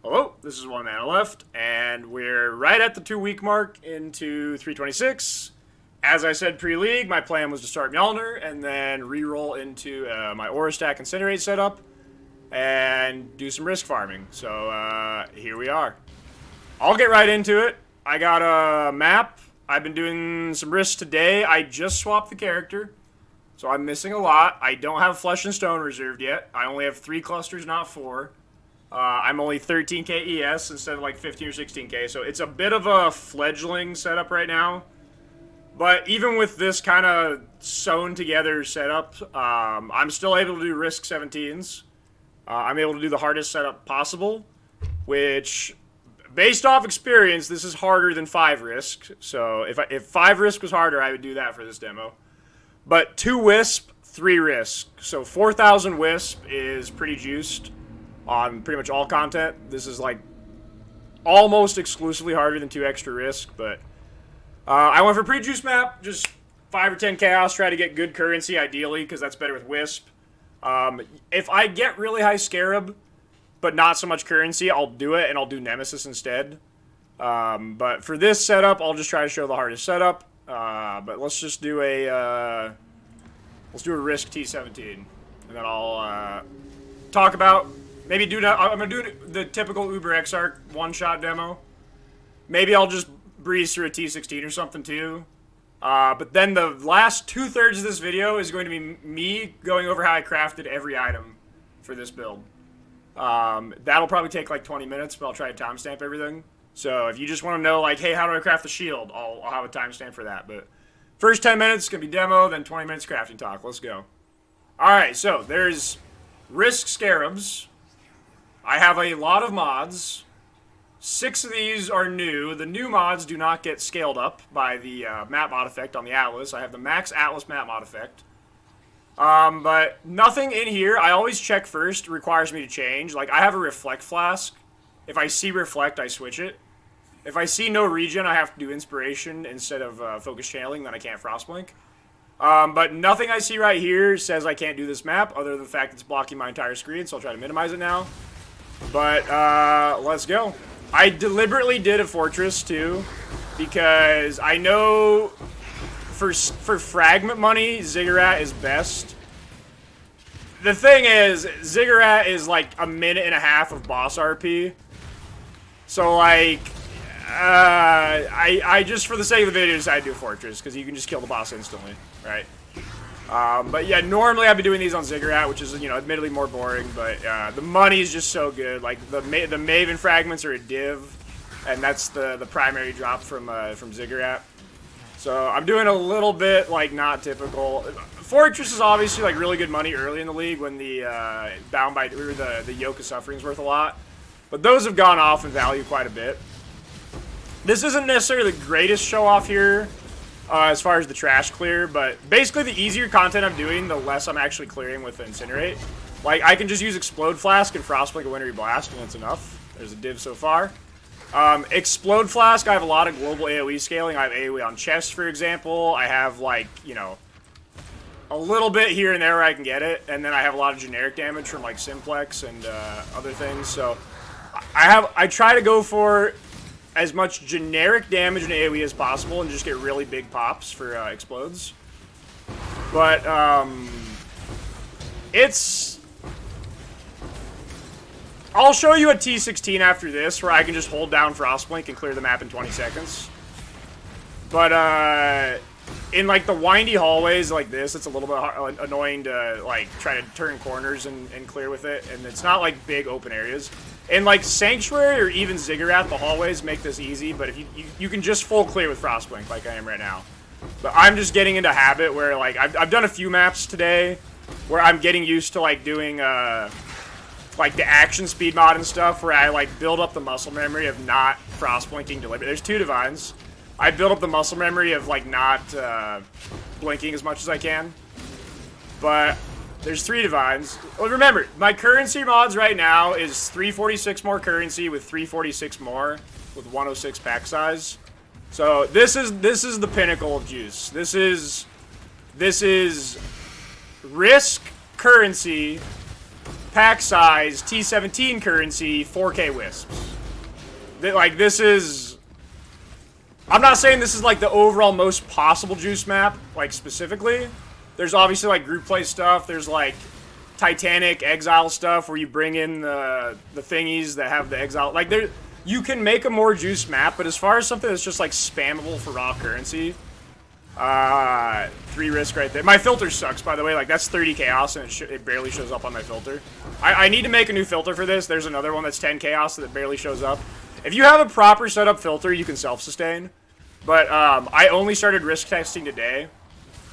Hello, this is One Mana Left, and we're right at the 2-week mark into 326. As I said pre-league, my plan was to start Mjolnir and then re-roll into my Aura Stack Incinerate setup and do some risk farming. So here we are. I'll get right into it. I got a map. I've been doing some risks today. I just swapped the character, so I'm missing a lot. I don't have Flesh and Stone reserved yet. I only have 3 clusters, not 4. I'm only 13k ES instead of like 15 or 16k, so it's a bit of a fledgling setup right now. But even with this kind of sewn together setup, I'm still able to do risk 17s. I'm able to do the hardest setup possible, which, based off experience, this is harder than 5 risk. So if 5 risk was harder, I would do that for this demo. But 2 wisp, 3 risk. So 4,000 wisp is pretty juiced on pretty much all content. This is like almost exclusively harder than 2 extra risk, but I went for pretty juice map, just 5 or 10 chaos, try to get good currency ideally, because that's better with wisp. If I get really high scarab, but not so much currency, I'll do it, and I'll do nemesis instead. But for this setup, I'll just try to show the hardest setup. But let's just do a risk T17, and then I'll talk about. Maybe I'm going to do the typical Uber Exarch one-shot demo. Maybe I'll just breeze through a T16 or something too. But then the last 2/3 of this video is going to be me going over how I crafted every item for this build. That'll probably take like 20 minutes, but I'll try to timestamp everything. So if you just want to know, like, hey, how do I craft the shield? I'll have a timestamp for that. But first 10 minutes is going to be demo, then 20 minutes crafting talk. Let's go. Alright, so there's Risk Scarabs. I have a lot of mods. 6 of these are new. The new mods do not get scaled up by the map mod effect on the Atlas. I have the max Atlas map mod effect. But nothing in here, I always check first, requires me to change. Like, I have a Reflect Flask. If I see Reflect, I switch it. If I see no regen, I have to do Inspiration instead of Focus Channeling, then I can't frostblink. But nothing I see right here says I can't do this map, other than the fact it's blocking my entire screen, so I'll try to minimize it now. But, let's go. I deliberately did a fortress, too, because I know for fragment money, Ziggurat is best. The thing is, Ziggurat is like 1.5 minutes of boss RP. So, like, I just, for the sake of the video, decided to do a fortress, because you can just kill the boss instantly, right? But yeah, normally I'd be doing these on Ziggurat, which is, you know, admittedly more boring, but the money is just so good. Like, the Maven fragments are a div, and that's the primary drop from Ziggurat. So I'm doing a little bit, like, not typical. Fortress is obviously, like, really good money early in the league when the Bound by, or the Yoke of Suffering is worth a lot. But those have gone off in value quite a bit. This isn't necessarily the greatest show-off here, as far as the trash clear, but basically the easier content I'm doing, the less I'm actually clearing with Incinerate. Like, I can just use Explode Flask and Frostblink a Wintry Blast, and that's enough. There's a div so far. Explode Flask, I have a lot of global AoE scaling. I have AoE on chest, for example. I have, like, you know, a little bit here and there where I can get it, and then I have a lot of generic damage from, like, Simplex and other things. So I try to go for as much generic damage and AoE as possible and just get really big pops for explodes. But, I'll show you a T16 after this where I can just hold down Frostblink and clear the map in 20 seconds. But, in, like, the windy hallways like this, it's a little bit annoying to, like, try to turn corners and clear with it. And it's not, like, big open areas. In, like, Sanctuary or even Ziggurat, the hallways make this easy, but if you can just full clear with Frostblink like I am right now. But I'm just getting into habit where, like, I've done a few maps today where I'm getting used to, like, doing, like, the action speed mod and stuff where I, like, build up the muscle memory of not Frostblinking deliberately. There's 2 divines. I build up the muscle memory of, like, not blinking as much as I can. But there's 3 divines. Well, remember, my currency mods right now is 346 more currency with 346 more with 106 pack size. So this is the pinnacle of juice. This is risk currency pack size, T17 currency, 4K wisps. Like, this is... I'm not saying this is, like, the overall most possible juice map, like, specifically. There's obviously, like, group play stuff. There's, like, Titanic exile stuff where you bring in the thingies that have the exile. Like, you can make a more juice map, but as far as something that's just, like, spammable for raw currency... 3 risk right there. My filter sucks, by the way. Like, that's 30 chaos, and it barely shows up on my filter. I need to make a new filter for this. There's another one that's 10 chaos that barely shows up. If you have a proper setup filter, you can self-sustain. But, I only started risk testing today,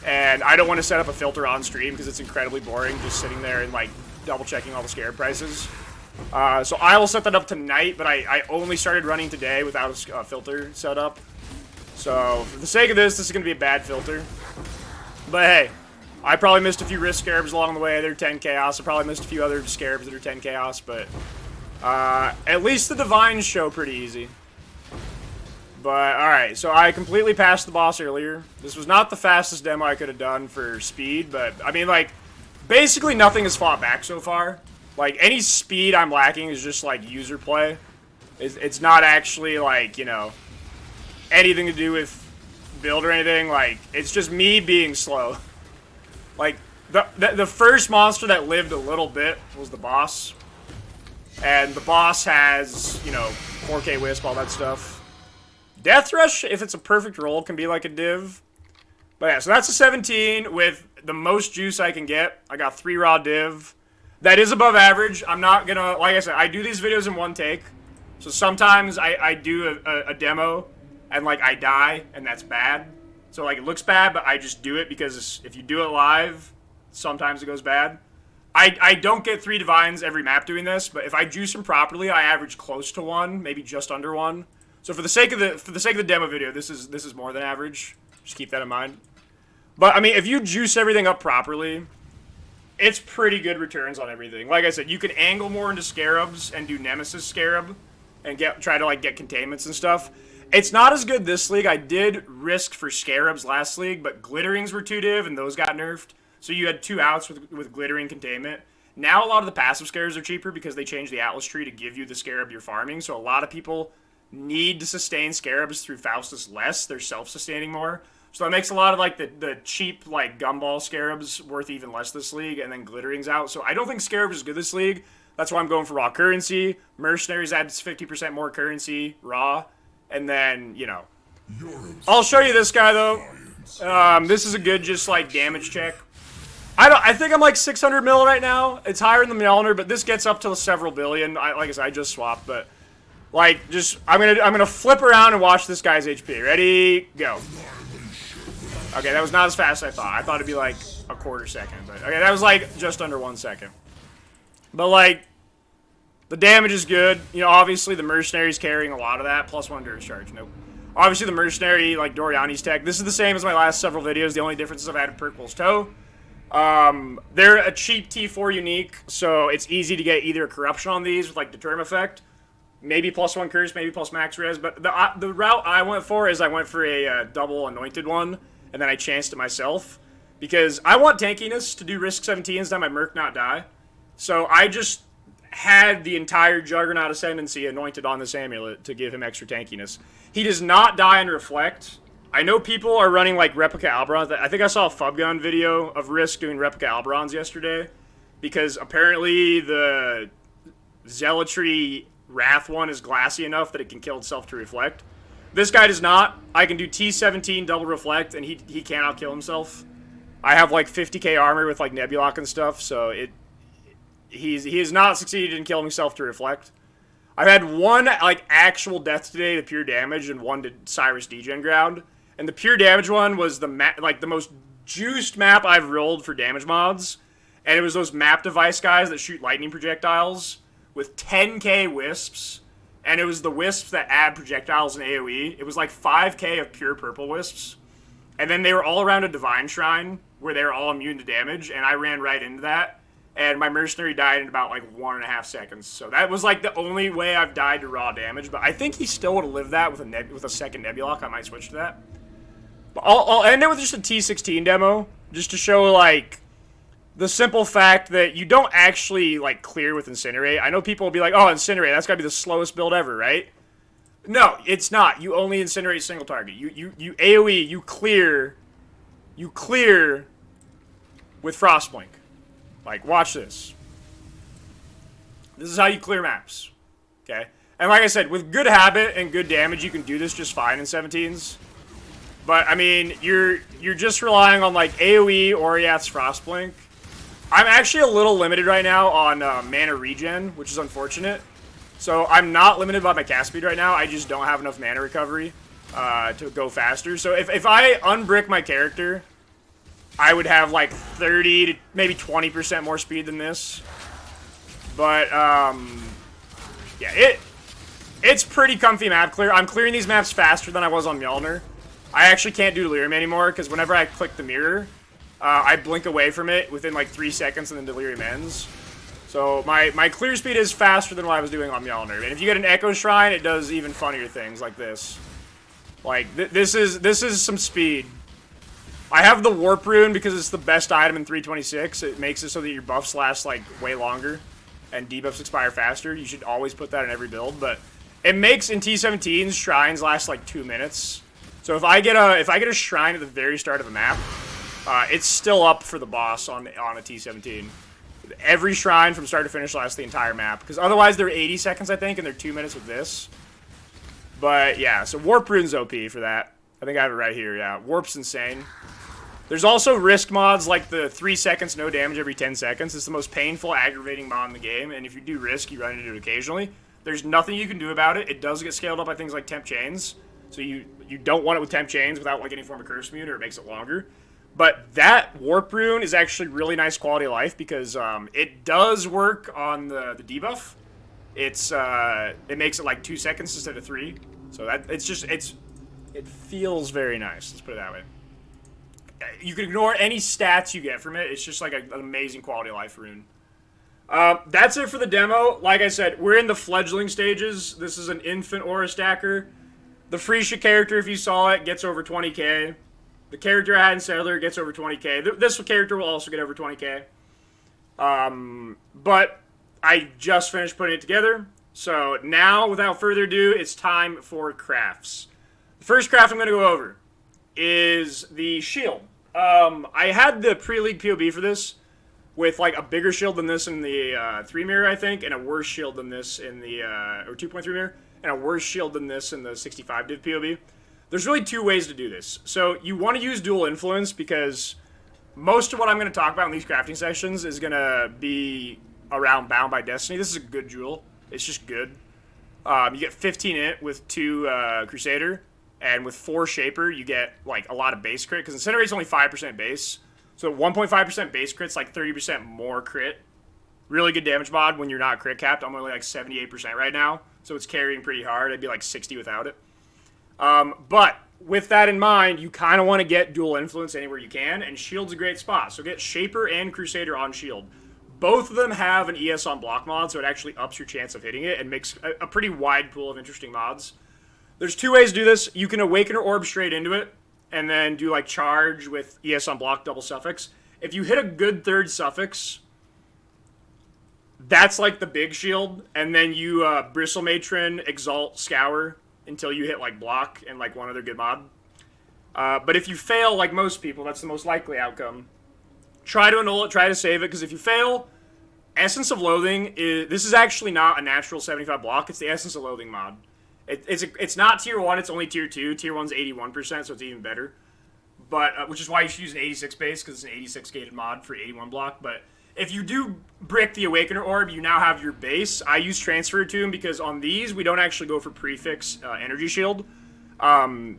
and I don't want to set up a filter on stream because it's incredibly boring just sitting there and, like, double-checking all the scarab prices. So I will set that up tonight, but I only started running today without a filter set up. So, for the sake of this is going to be a bad filter. But hey, I probably missed a few risk scarabs along the way. They're 10 chaos. I probably missed a few other scarabs that are 10 chaos, but at least the divines show pretty easy. But, alright, so I completely passed the boss earlier. This was not the fastest demo I could have done for speed, but, I mean, like, basically nothing has fought back so far. Like, any speed I'm lacking is just, like, user play. It's not actually, like, you know... anything to do with build or anything. Like, it's just me being slow. Like, the first monster that lived a little bit was the boss. And the boss has, you know, 4K wisp, all that stuff. Death Rush, if it's a perfect roll, can be like a div. But yeah, so that's a 17 with the most juice I can get. I got 3 raw div. That is above average. I'm not gonna, like I said, I do these videos in one take. So sometimes I do a demo and, like, I die, and that's bad. So, like, it looks bad, but I just do it because if you do it live, sometimes it goes bad. I don't get 3 divines every map doing this, but if I juice them properly, I average close to 1, maybe just under 1. So for the sake of the demo video, this is more than average. Just keep that in mind. But I mean, if you juice everything up properly, it's pretty good returns on everything. Like I said, you can angle more into scarabs and do nemesis scarab and try to, like, get containments and stuff. It's not as good this league. I did risk for scarabs last league, but glitterings were 2 div, and those got nerfed. So you had 2 outs with glittering containment. Now a lot of the passive scarabs are cheaper because they changed the Atlas tree to give you the scarab you're farming. So a lot of people need to sustain scarabs through Faustus less. They're self-sustaining more. So that makes a lot of, like, the cheap, like, gumball scarabs worth even less this league, and then glittering's out. So I don't think scarabs is good this league. That's why I'm going for raw currency. Mercenaries adds 50% more currency, raw. And then, you know, I'll show you this guy, though. This is a good, just, like, damage check. I think I'm, like, 600 mil right now. It's higher than the Mjolnir, but this gets up to several billion. Like I said, I just swapped, but, like, just, I'm gonna flip around and watch this guy's HP. Ready? Go. Okay, that was not as fast as I thought. I thought it'd be, like, a quarter second, but, okay, that was, like, just under 1 second. But, like, the damage is good. You know, obviously the mercenary's carrying a lot of that. Plus 1 endurance charge. Nope. Obviously the mercenary, like Doriani's tech. This is the same as my last several videos. The only difference is I've added Purple's Toe. They're a cheap T4 unique, so it's easy to get either a corruption on these with, like, determ effect. Maybe plus 1 curse, maybe plus max res. But the route I went for is I went for a double anointed one, and then I chanced it myself. Because I want tankiness to do risk 17s, then my merc not die. So I just had the entire Juggernaut Ascendancy anointed on this amulet to give him extra tankiness. He does not die and reflect. I know people are running, like, replica Alberons. I think I saw a Fubgun video of Risk doing replica Alberons yesterday, because apparently the Zealotry Wrath one is glassy enough that it can kill itself to reflect. This guy does not. I can do T17 double reflect, and he cannot kill himself. I have, like, 50k armor with, like, Nebulock and stuff, so he has not succeeded in killing himself to reflect. I've had 1, like, actual death today to pure damage and 1 to Cyrus Degen ground. And the pure damage one was the most juiced map I've rolled for damage mods. And it was those map device guys that shoot lightning projectiles with 10k wisps. And it was the wisps that add projectiles in AoE. It was like 5k of pure purple wisps. And then they were all around a divine shrine where they were all immune to damage. And I ran right into that. And my mercenary died in about, like, 1.5 seconds. So that was, like, the only way I've died to raw damage. But I think he still would have lived that with a second Nebulock. I might switch to that. But I'll end it with just a T16 demo. Just to show, like, the simple fact that you don't actually, like, clear with Incinerate. I know people will be like, oh, Incinerate, that's gotta be the slowest build ever, right? No, it's not. You only Incinerate single target. You AoE, you clear with frostblink. Like, watch this. This is how you clear maps. Okay? And like I said, with good habit and good damage, you can do this just fine in 17s. But, I mean, you're just relying on, like, AoE, Oriath's frostblink. I'm actually a little limited right now on mana regen, which is unfortunate. So I'm not limited by my cast speed right now. I just don't have enough mana recovery to go faster. So if I unbrick my character, I would have like 30 to maybe 20% more speed than this. But yeah, it's pretty comfy map clear. I'm clearing these maps faster than I was on Mjolnir. I actually can't do Delirium anymore because whenever I click the mirror, I blink away from it within like 3 seconds and then Delirium ends. So my clear speed is faster than what I was doing on Mjolnir. And if you get an Echo Shrine, it does even funnier things like this. Like, this is some speed. I have the Warp Rune because it's the best item in 326. It makes it so that your buffs last, like, way longer. And debuffs expire faster. You should always put that in every build. But it makes, in T17s, shrines last, like, 2 minutes. So if I get a shrine at the very start of the map, it's still up for the boss on a T17. Every shrine from start to finish lasts the entire map. Because otherwise they're 80 seconds, I think, and they're 2 minutes with this. But, yeah, so Warp Rune's OP for that. I think I have it right here, yeah. Warp's insane. There's also risk mods like the 3 seconds, no damage every 10 seconds. It's the most painful, aggravating mod in the game, and if you do risk, you run into it occasionally. There's nothing you can do about it. It does get scaled up by things like temp chains. So you don't want it with temp chains without like any form of curse immune, or it makes it longer. But that Warp Rune is actually really nice quality of life because it does work on the debuff. It makes it like 2 seconds instead of 3. So that it feels very nice. Let's put it that way. You can ignore any stats you get from it. It's just like an amazing quality of life rune. That's it for the demo. Like I said, we're in the fledgling stages. This is an infant Aura Stacker. The Freesia character, if you saw it, gets over 20k. The character I had in Settler gets over 20k. This character will also get over 20k. But I just finished putting it together. So now, without further ado, it's time for crafts. The first craft I'm going to go over is the shield. I had the pre-league POB for this with like a bigger shield than this in the 3 mirror, I think, and a worse shield than this in the or 2.3 mirror, and a worse shield than this in the 65 div POB. There's really 2 ways to do this. So you want to use dual influence because most of what I'm going to talk about in these crafting sessions is going to be around Bound by Destiny. This is a good jewel. It's just good. You get 15 int with 2 Crusader, and with 4 Shaper, you get like a lot of base crit, because Incinerate's only 5% base. So 1.5% base crit's like 30% more crit. Really good damage mod when you're not crit capped. I'm only like 78% right now, so it's carrying pretty hard. I'd be like 60 without it. But with that in mind, you kind of want to get dual influence anywhere you can, and Shield's a great spot. So get Shaper and Crusader on Shield. Both of them have an ES on block mod, so it actually ups your chance of hitting it and makes a pretty wide pool of interesting mods. There's 2 ways to do this. You can Awakener Orb straight into it, and then do like Charge with ES on block, double suffix. If you hit a good 3rd suffix, that's like the big shield, and then you Bristle Matron, Exalt, Scour until you hit like block and like one other good mod. But if you fail, like most people, that's the most likely outcome. Try to annul it, try to save it, because if you fail, Essence of Loathing this is actually not a natural 75 block, it's the Essence of Loathing mod. It's not tier 1, it's only tier 2. Tier 1's 81%, so it's even better. But which is why you should use an 86 base, because it's an 86 gated mod for 81 block. But if you do brick the Awakener Orb, you now have your base. I use Transfer Tomb because on these, we don't actually go for prefix Energy Shield.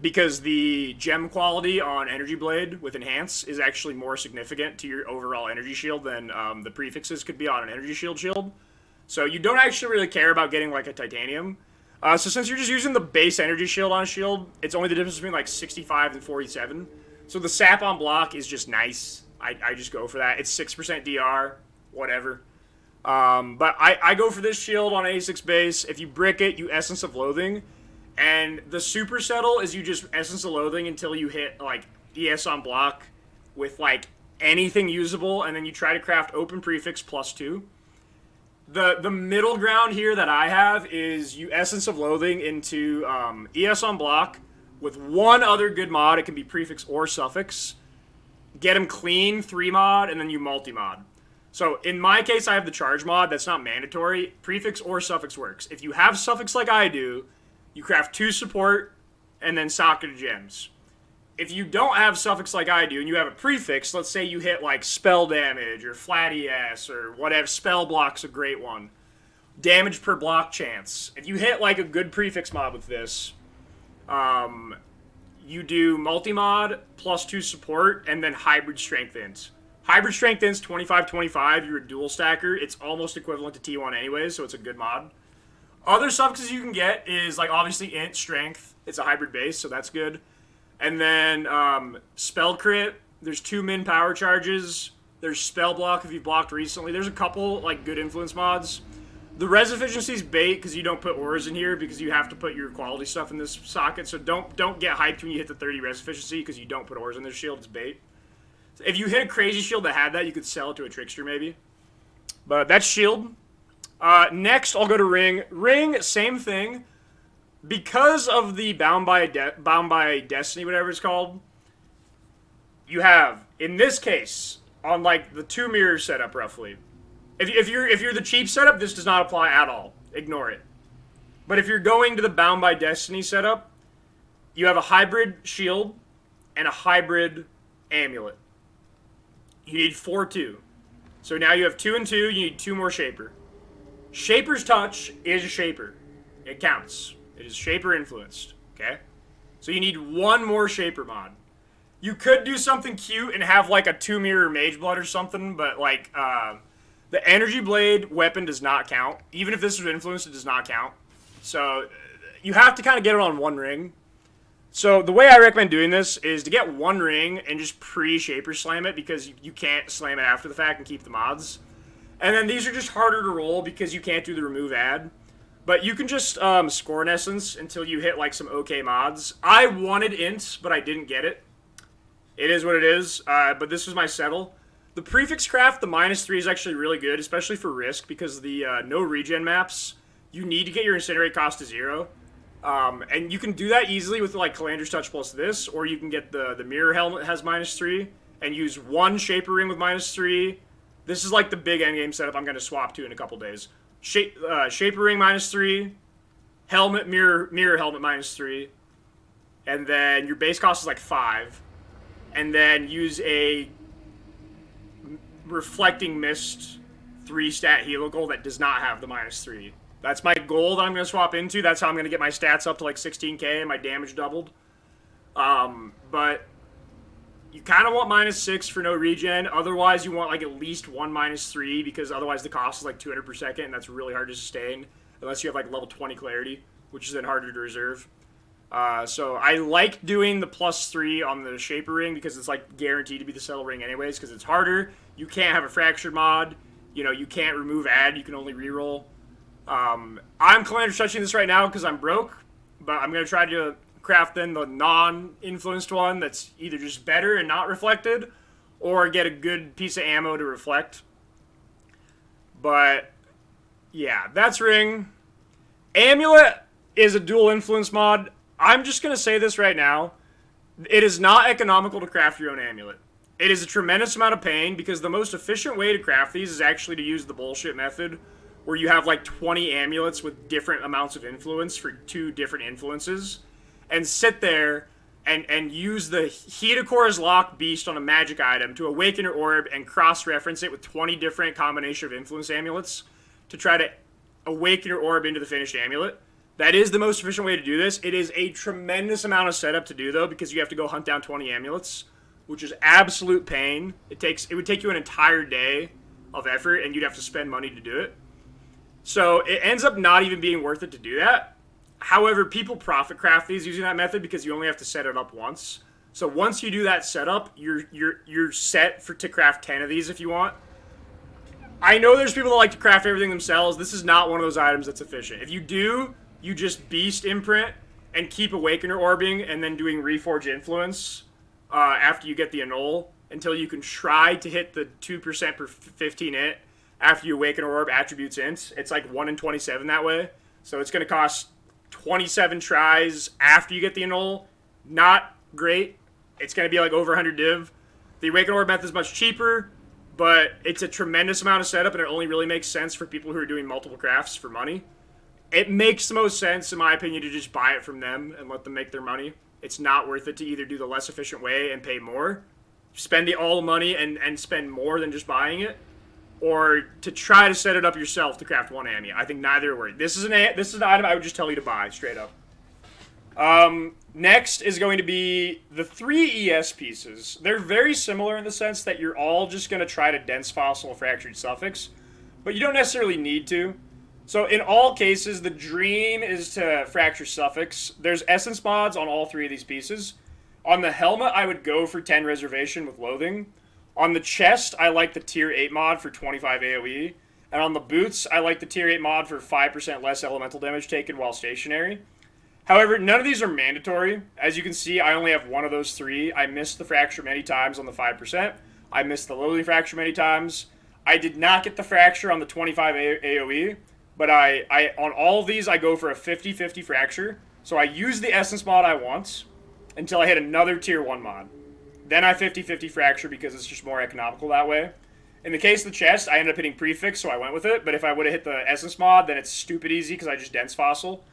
Because the gem quality on Energy Blade with Enhance is actually more significant to your overall Energy Shield than the prefixes could be on an Energy Shield. So you don't actually really care about getting like a Titanium. So since you're just using the base Energy Shield on a shield, it's only the difference between like 65 and 47. So the sap on block is just nice. I just go for that. It's 6% DR, whatever. But I go for this shield on 86 base. If you brick it, you Essence of Loathing. And the super settle is you just Essence of Loathing until you hit like ES on block with like anything usable, and then you try to craft open prefix +2. The middle ground here that I have is you Essence of Loathing into ES on block with one other good mod. It can be prefix or suffix. Get them clean, 3 mod, and then you multi-mod. So in my case, I have the charge mod. That's not mandatory. Prefix or suffix works. If you have suffix like I do, you craft 2 support and then socket of gems. If you don't have suffix like I do and you have a prefix, let's say you hit like spell damage or flat ES or whatever, spell block's a great one. Damage per block chance. If you hit like a good prefix mod with this, you do multi-mod +2 support and then hybrid strength int. Hybrid strength int's 25-25, you're a dual stacker. It's almost equivalent to T1 anyways, so it's a good mod. Other suffixes you can get is like obviously int strength. It's a hybrid base, so that's good. And then spell crit, there's 2 min power charges. There's spell block if you've blocked recently. There's a couple like good influence mods. The res efficiency's bait because you don't put auras in here because you have to put your quality stuff in this socket. So don't get hyped when you hit the 30 res efficiency because you don't put auras in this shield. It's bait. So if you hit a crazy shield that had that, you could sell it to a trickster maybe. But that's shield. Next, I'll go to ring. Ring, same thing. Because of the Bound by Destiny, whatever it's called, you have, in this case, on like the 2 mirror setup roughly, if you're the cheap setup, this does not apply at all. Ignore it. But if you're going to the Bound by Destiny setup, you have a hybrid shield and a hybrid amulet. You need 4-2. So now you have 2 and 2, you need 2 more Shaper. Shaper's Touch is a Shaper. It counts. It is Shaper influenced, okay? So you need 1 more Shaper mod. You could do something cute and have like a 2 mirror Mage Blood or something, but like the Energy Blade weapon does not count. Even if this was influenced, it does not count. So you have to kind of get it on 1 ring. So the way I recommend doing this is to get 1 ring and just pre-Shaper slam it because you can't slam it after the fact and keep the mods. And then these are just harder to roll because you can't do the remove ad. But you can just score an essence until you hit like some okay mods. I wanted int, but I didn't get it. It is what it is, but this was my settle. The prefix craft, the -3 is actually really good, especially for risk, because the no regen maps, you need to get your incinerate cost to 0. And you can do that easily with like Calandra's Touch plus this, or you can get the mirror helmet that has -3, and use 1 Shaper ring with -3. This is like the big endgame setup I'm going to swap to in a couple days. Shaper ring -3, helmet, mirror helmet -3, and then your base cost is like 5, and then use a reflecting mist 3 stat helical that does not have the -3. That's my goal that I'm going to swap into. That's how I'm going to get my stats up to like 16k and my damage doubled. But you kind of want -6 for no regen. Otherwise, you want like at least 1 -3 because otherwise the cost is like 200 per second, and that's really hard to sustain unless you have like level 20 clarity, which is then harder to reserve. So I like doing the +3 on the Shaper ring because it's like guaranteed to be the settle ring anyways because it's harder. You can't have a fractured mod. You know, you can't remove ad. You can only reroll. I'm Calandra's touching this right now because I'm broke, but I'm going to try to craft then the non-influenced one that's either just better and not reflected, or get a good piece of ammo to reflect. But yeah, that's ring. Amulet is a dual influence mod. I'm just going to say this right now. It is not economical to craft your own amulet. It is a tremendous amount of pain because the most efficient way to craft these is actually to use the bullshit method where you have like 20 amulets with different amounts of influence for 2 different influences, and sit there and use the Heatocor's Lock Beast on a magic item to awaken your orb and cross-reference it with 20 different combination of influence amulets to try to awaken your orb into the finished amulet. That is the most efficient way to do this. It is a tremendous amount of setup to do, though, because you have to go hunt down 20 amulets, which is absolute pain. It would take you an entire day of effort, and you'd have to spend money to do it. So it ends up not even being worth it to do that. However, people profit craft these using that method because you only have to set it up once. So once you do that setup, you're set to craft 10 of these if you want. I know there's people that like to craft everything themselves. This is not one of those items that's efficient. If you do, you just beast imprint and keep Awakener orbing and then doing Reforge Influence after you get the annul. until you can try to hit the 2% per 15 int after you awaken orb attributes int. It's like 1 in 27 that way. So it's going to cost 27 tries after you get the annul. Not great. It's going to be like over 100 div. The awaken orb method is much cheaper, but it's a tremendous amount of setup, and it only really makes sense for people who are doing multiple crafts for money. It makes the most sense, in my opinion, to just buy it from them and let them make their money. It's not worth it to either do the less efficient way and pay more, spend all the money and spend more than just buying it, or to try to set it up yourself to craft one ammy. I think neither are worth it. This is an item I would just tell you to buy, straight up. Next is going to be the 3 ES pieces. They're very similar in the sense that you're all just going to try to dense fossil fractured suffix, but you don't necessarily need to. So in all cases, the dream is to fracture suffix. There's essence mods on all 3 of these pieces. On the helmet, I would go for 10 reservation with loathing. On the chest, I like the tier 8 mod for 25 AoE. And on the boots, I like the tier 8 mod for 5% less elemental damage taken while stationary. However, none of these are mandatory. As you can see, I only have one of those 3. I missed the fracture many times on the 5%. I missed the loathing fracture many times. I did not get the fracture on the 25 AoE, but I on all of these, I go for a 50-50 fracture. So I use the essence mod I want until I hit another tier 1 mod. Then I 50-50 fracture because it's just more economical that way. In the case of the chest, I ended up hitting prefix, so I went with it. But if I would have hit the essence mod, then it's stupid easy because I just dense fossil.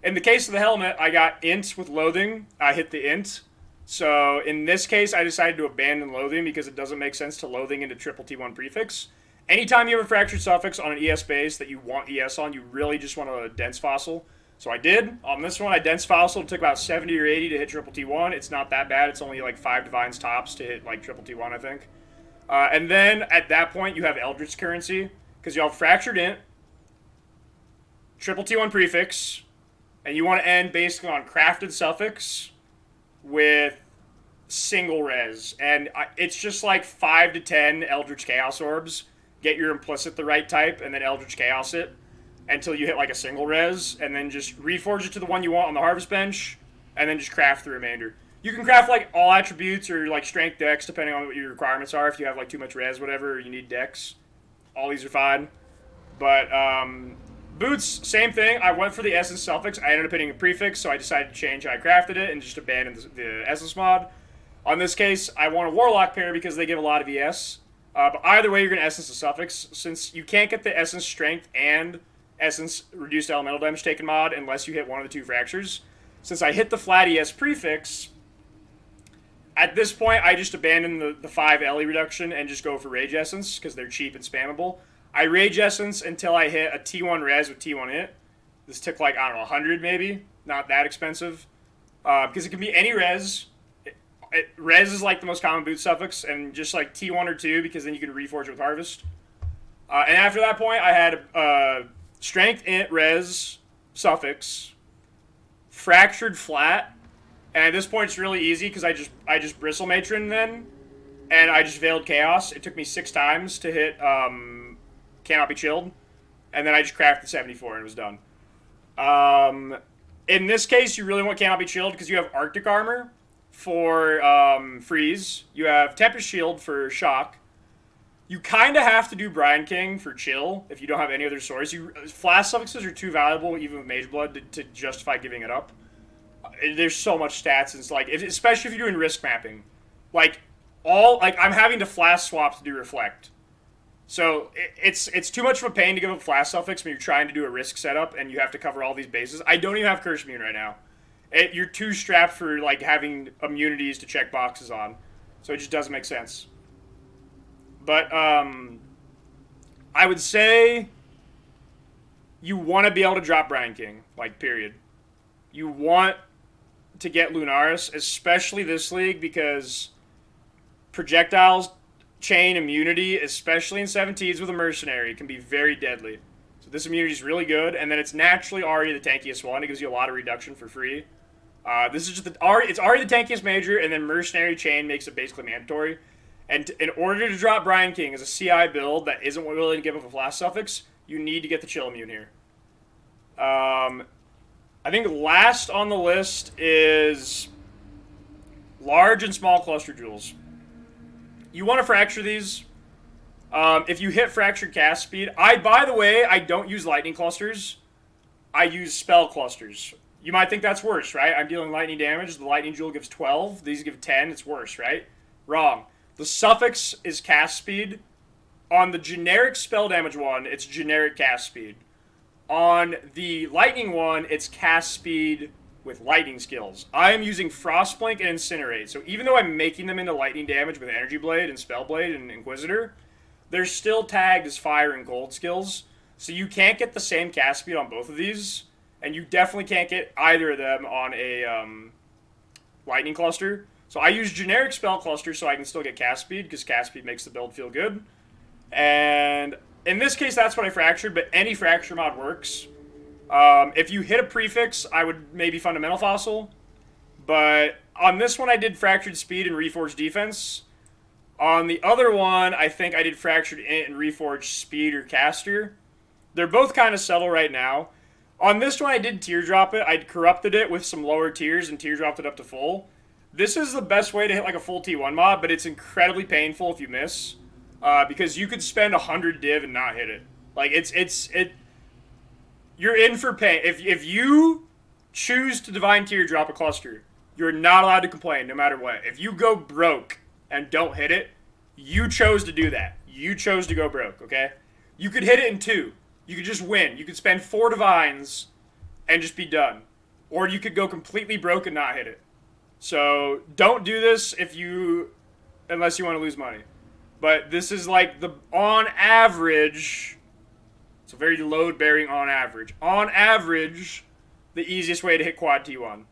In the case of the helmet, I got int with loathing. I hit the int. So in this case, I decided to abandon loathing because it doesn't make sense to loathing into triple T1 prefix. Anytime you have a fractured suffix on an ES base that you want ES on, you really just want to dense fossil. So I did. On this one, I dense fossil. It took about 70 or 80 to hit triple T1. It's not that bad. It's only like 5 divines tops to hit like triple T1, I think. And then at that point, you have Eldritch currency because you have fractured int, triple T1 prefix, and you want to end basically on crafted suffix with single res. And it's just like 5 to 10 Eldritch Chaos orbs. Get your implicit the right type, and then Eldritch Chaos it until you hit like a single res, and then just reforge it to the one you want on the harvest bench, and then just craft the remainder. You can craft like all attributes or like strength dex depending on what your requirements are. If you have like too much res, whatever, or you need dex, all these are fine. But boots, same thing. I went for the essence suffix. I ended up hitting a prefix, so I decided to change how I crafted it and just abandoned the essence mod. On this case, I want a warlock pair because they give a lot of ES. But either way, you're going to essence the suffix. Since you can't get the essence strength and essence reduced elemental damage taken mod unless you hit one of the 2 fractures. Since I hit the flat ES prefix, at this point, I just abandon the 5 LE reduction and just go for Rage Essence because they're cheap and spammable. I Rage Essence until I hit a T1 res with T1 hit. This took like, I don't know, 100 maybe. Not that expensive. Because it can be any res. Res is like the most common boot suffix, and just like T1 or 2 because then you can reforge it with Harvest. And after that point, I had Strength int res suffix, Fractured flat, and at this point it's really easy because I just Bristle Matron then, and I just Veiled Chaos. It took me 6 times to hit Cannot Be Chilled, and then I just crafted 74 and it was done. In this case, you really want Cannot Be Chilled because you have Arctic Armor for freeze. You have Tempest Shield for shock. You kind of have to do Brian King for chill if you don't have any other source. Flash suffixes are too valuable, even with Mage Blood, to justify giving it up. There's so much stats, and it's like, especially if you're doing risk mapping. I'm having to flash swap to do reflect. So it's too much of a pain to give up flash suffix when you're trying to do a risk setup and you have to cover all these bases. I don't even have Curse Immune right now. You're too strapped for like having immunities to check boxes on, so it just doesn't make sense. But I would say you want to be able to drop Brian King, like, period. You want to get Lunaris, especially this league, because projectiles chain immunity, especially in 17s with a mercenary, can be very deadly. So this immunity is really good, and then it's naturally already the tankiest one. It gives you a lot of reduction for free. This is just it's already the tankiest major, and then mercenary chain makes it basically mandatory. And in order to drop Brian King as a CI build that isn't willing to give up a flash suffix, you need to get the chill immune here. I think last on the list is large and small cluster jewels. you want to fracture these. If you hit fractured cast speed, by the way, I don't use lightning clusters. I use spell clusters. You might think that's worse, right? I'm dealing lightning damage. The lightning jewel gives 12. These give 10. It's worse, right? Wrong. The suffix is cast speed. On the generic spell damage one, it's generic cast speed. On the lightning one, it's cast speed with lightning skills. I am using frostblink and incinerate. So even though I'm making them into lightning damage with energy blade and spell blade and inquisitor, they're still tagged as fire and gold skills. So you can't get the same cast speed on both of these, and you definitely can't get either of them on a lightning cluster. So I use generic spell cluster so I can still get cast speed, because cast speed makes the build feel good. And in this case, that's what I fractured, but any fracture mod works. If you hit a prefix, I would maybe fundamental fossil. But on this one, I did fractured speed and reforged defense. On the other one, I think I did fractured int and reforged speed or caster. They're both kind of subtle right now. On this one, I did teardrop it. I corrupted it with some lower tiers and teardropped it up to full. This is the best way to hit like a full T1 mod, but it's incredibly painful if you miss. Because you could spend 100 div and not hit it. Like, you're in for pain. If you choose to divine teardrop a cluster, you're not allowed to complain no matter what. If you go broke and don't hit it, you chose to do that. You chose to go broke, okay? You could hit it in 2. You could just win. You could spend 4 divines and just be done. Or you could go completely broke and not hit it. So don't do this unless you want to lose money. But this is like on average, it's a very load bearing on average. On average, the easiest way to hit quad T1.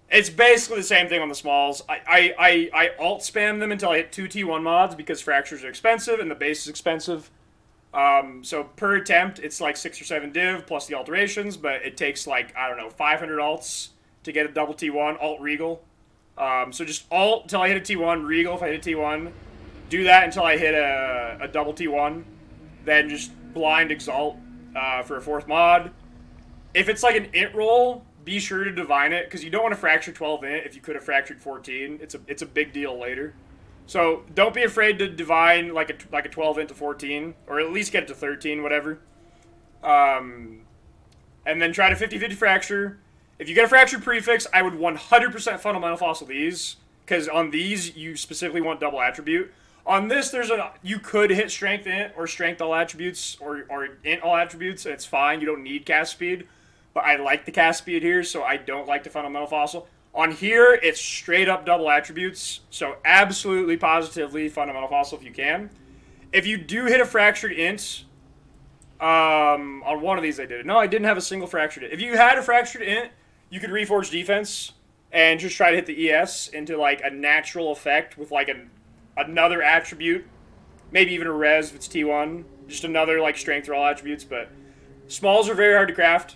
It's basically the same thing on the smalls. I alt spam them until I hit 2 T1 mods because fractures are expensive and the base is expensive. So per attempt, it's like 6 or 7 div plus the alterations, but it takes like, I don't know, 500 alts to get a double T1, alt regal. So just alt until I hit a T1, regal if I hit a T1. Do that until I hit a double T1. Then just blind exalt for a 4th mod. If it's like an int roll, be sure to divine it, because you don't want to fracture 12 int if you could have fractured 14. It's a big deal later. So don't be afraid to divine like a 12 int to 14, or at least get it to 13, whatever. And then try to 50-50 fracture. If you get a fractured prefix, I would 100% fundamental fossil these, because on these you specifically want double attribute. On this, you could hit strength int or strength all attributes or int all attributes. It's fine. You don't need cast speed. But I like the cast speed here, so I don't like the fundamental fossil. On here, it's straight up double attributes. So absolutely, positively fundamental fossil if you can. If you do hit a fractured int, on one of these I did it. No, I didn't have a single fractured int. If you had a fractured int, you could reforge defense and just try to hit the ES into like a natural effect with like another attribute, maybe even a res if it's T1, just another like strength or all attributes. But smalls are very hard to craft.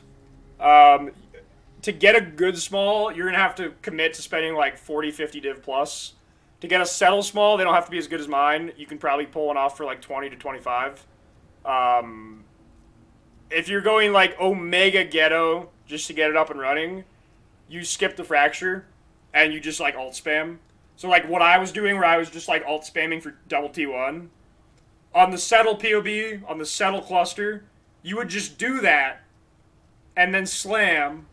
To get a good small, you're going to have to commit to spending like 40-50 div plus. To get a settle small, they don't have to be as good as mine. You can probably pull one off for like 20 to 25. If you're going like Omega Ghetto just to get it up and running, you skip the fracture and you just like alt spam. So like what I was doing, where I was just like alt spamming for double T1. On the settle POB, on the settle cluster, you would just do that and then slam,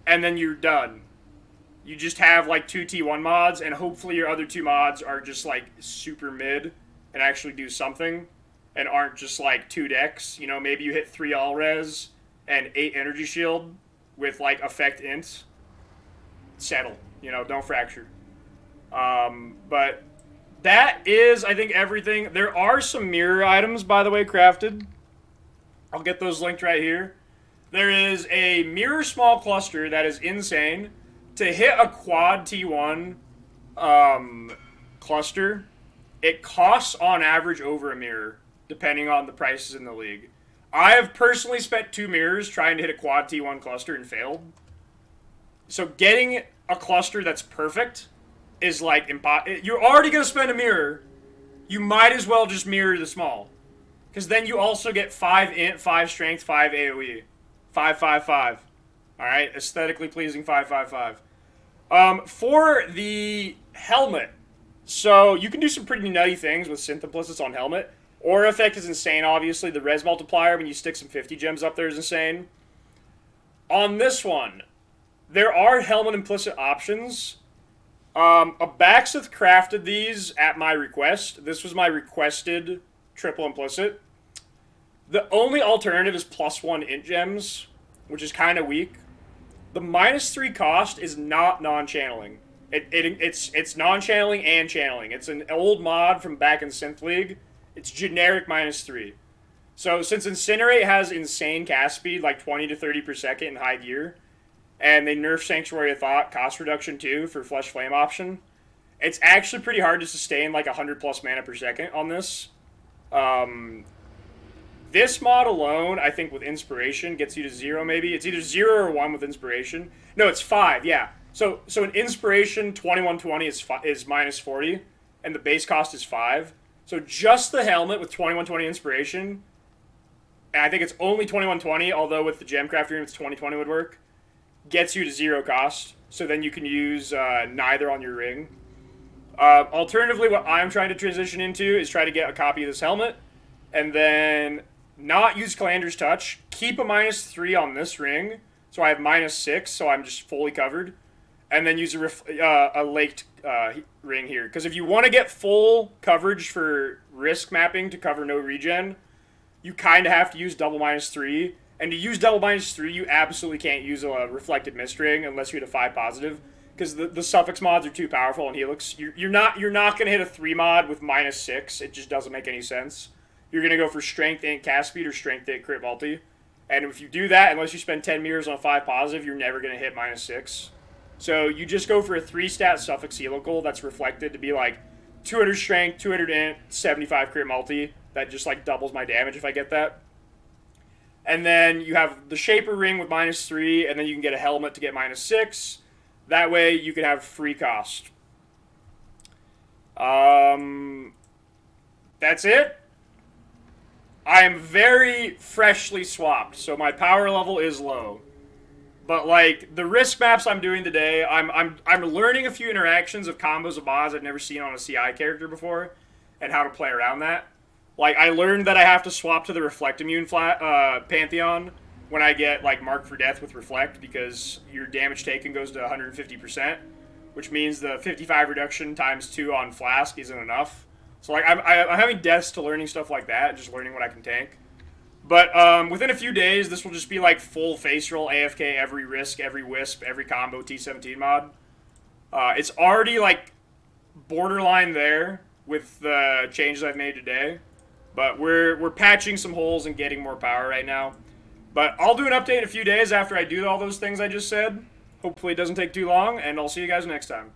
and then you're done. You just have like 2 T1 mods, and hopefully your other 2 mods are just like super mid and actually do something and aren't just like 2 decks. You know, maybe you hit 3 all res and 8 energy shield with like effect int. Settle, you know, don't fracture. But that is, I think, everything. There are some mirror items, by the way, crafted. I'll get those linked right here. There is a mirror small cluster that is insane. To hit a quad T1 cluster, it costs on average over a mirror, depending on the prices in the league. I have personally spent 2 mirrors trying to hit a quad T1 cluster and failed. So getting a cluster that's perfect is like impossible. You're already going to spend a mirror. You might as well just mirror the small. Because then you also get 5 int, 5 strength, 5 AoE. 5-5-5. Alright, aesthetically pleasing 5-5-5. For the helmet, So you can do some pretty nutty things with synth implicits on helmet. Aura effect is insane, obviously. The res multiplier when you stick some 50 gems up there is insane. On this one, there are helmet implicit options. Abaxith crafted these at my request. This was my requested triple implicit. The only alternative is +1 int gems, which is kind of weak. The -3 cost is not non-channeling. It's non-channeling and channeling. It's an old mod from back in Synth League. It's generic -3. So since Incinerate has insane cast speed, like 20 to 30 per second in high gear, and they nerf Sanctuary of Thought cost reduction too for Flesh Flame option, it's actually pretty hard to sustain like 100 plus mana per second on this. This mod alone, I think with Inspiration, gets you to 0 maybe. It's either 0 or 1 with Inspiration. No, it's 5, yeah. So an Inspiration 2120 is -40, and the base cost is 5. So just the helmet with 2120 Inspiration, and I think it's only 2120, although with the Gemcraft Rune it's 2020 would work, gets you to 0 cost. So then you can use neither on your ring. Alternatively, what I'm trying to transition into is try to get a copy of this helmet, and then not use Calander's Touch, keep a -3 on this ring, so I have -6, so I'm just fully covered, and then use a laked ring here. Because if you want to get full coverage for risk mapping to cover no regen, you kind of have to use double -3, and to use double -3, you absolutely can't use a reflected mist ring unless you hit a 5 positive, because the suffix mods are too powerful on Helix. You're not going to hit a 3 mod with -6. It just doesn't make any sense. You're going to go for Strength 8 cast speed or Strength 8 crit multi. And if you do that, unless you spend 10 meters on a 5 positive, you're never going to hit -6. So you just go for a 3-stat suffix helical that's reflected to be like 200 strength, 200 int, 75 crit multi. That just like doubles my damage if I get that. And then you have the Shaper ring with -3, and then you can get a helmet to get -6. That way you can have free cost. That's it. I am very freshly swapped, so my power level is low. But like the risk maps I'm doing today, I'm learning a few interactions of combos of mods I've never seen on a CI character before, and how to play around that. Like I learned that I have to swap to the Reflect Immune Pantheon when I get like Marked for Death with Reflect, because your damage taken goes to 150%, which means the 55 reduction times 2 on Flask isn't enough. So like I'm having deaths to learning stuff like that, just learning what I can tank. But within a few days, this will just be like full face roll, AFK, every risk, every wisp, every combo T17 mod. It's already like borderline there with the changes I've made today, but we're patching some holes and getting more power right now. But I'll do an update in a few days after I do all those things I just said. Hopefully it doesn't take too long, and I'll see you guys next time.